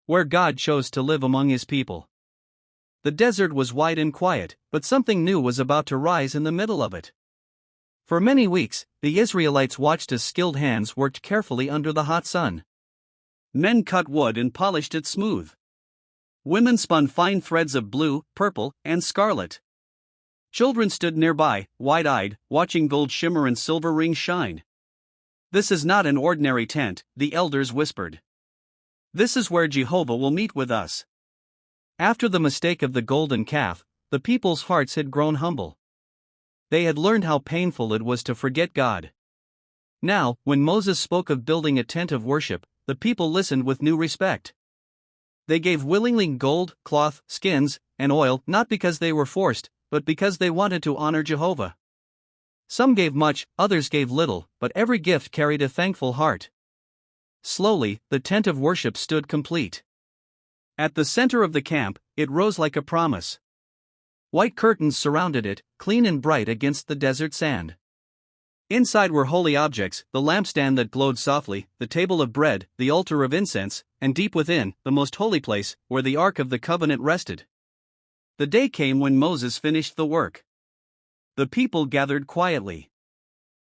where God chose to live among his people. The desert was wide and quiet, but something new was about to rise in the middle of it. For many weeks, the Israelites watched as skilled hands worked carefully under the hot sun. Men cut wood and polished it smooth. Women spun fine threads of blue, purple, and scarlet. Children stood nearby, wide-eyed, watching gold shimmer and silver rings shine. "This is not an ordinary tent," the elders whispered. "This is where Jehovah will meet with us." After the mistake of the golden calf, the people's hearts had grown humble. They had learned how painful it was to forget God. Now, when Moses spoke of building a tent of worship, the people listened with new respect. They gave willingly gold, cloth, skins, and oil, not because they were forced, but because they wanted to honor Jehovah. Some gave much, others gave little, but every gift carried a thankful heart. Slowly, the tent of worship stood complete. At the center of the camp, it rose like a promise. White curtains surrounded it, clean and bright against the desert sand. Inside were holy objects, the lampstand that glowed softly, the table of bread, the altar of incense, and deep within, the most holy place, where the Ark of the Covenant rested. The day came when Moses finished the work. The people gathered quietly.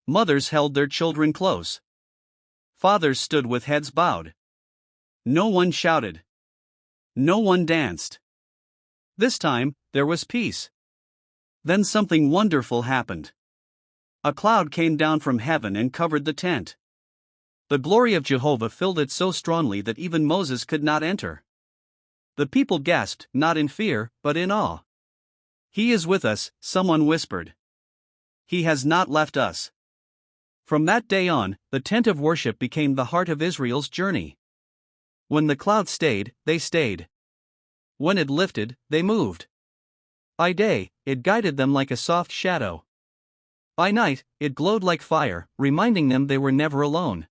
Mothers held their children close. Fathers stood with heads bowed. No one shouted. No one danced. This time, there was peace. Then something wonderful happened. A cloud came down from heaven and covered the tent. The glory of Jehovah filled it so strongly that even Moses could not enter. The people gasped, not in fear, but in awe. "He is with us," someone whispered. "He has not left us." From that day on, the tent of worship became the heart of Israel's journey. When the cloud stayed, they stayed. When it lifted, they moved. By day, it guided them like a soft shadow. By night, it glowed like fire, reminding them they were never alone.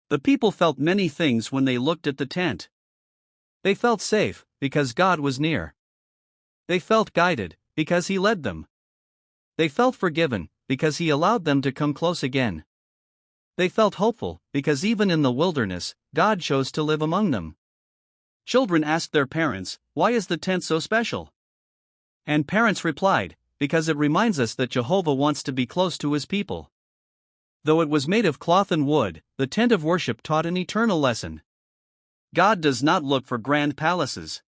The people felt many things when they looked at the tent. They felt safe, because God was near. They felt guided, because He led them. They felt forgiven, because He allowed them to come close again. They felt hopeful, because even in the wilderness, God chose to live among them. Children asked their parents, "Why is the tent so special?" And parents replied, "Because it reminds us that Jehovah wants to be close to His people." Though it was made of cloth and wood, the tent of worship taught an eternal lesson. God does not look for grand palaces.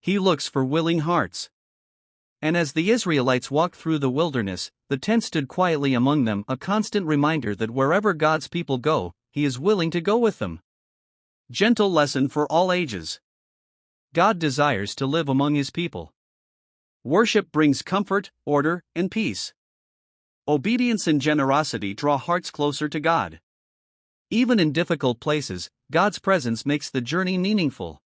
He looks for willing hearts. And as the Israelites walked through the wilderness, the tent stood quietly among them, a constant reminder that wherever God's people go, He is willing to go with them. Gentle lesson for all ages. God desires to live among His people. Worship brings comfort, order, and peace. Obedience and generosity draw hearts closer to God. Even in difficult places, God's presence makes the journey meaningful.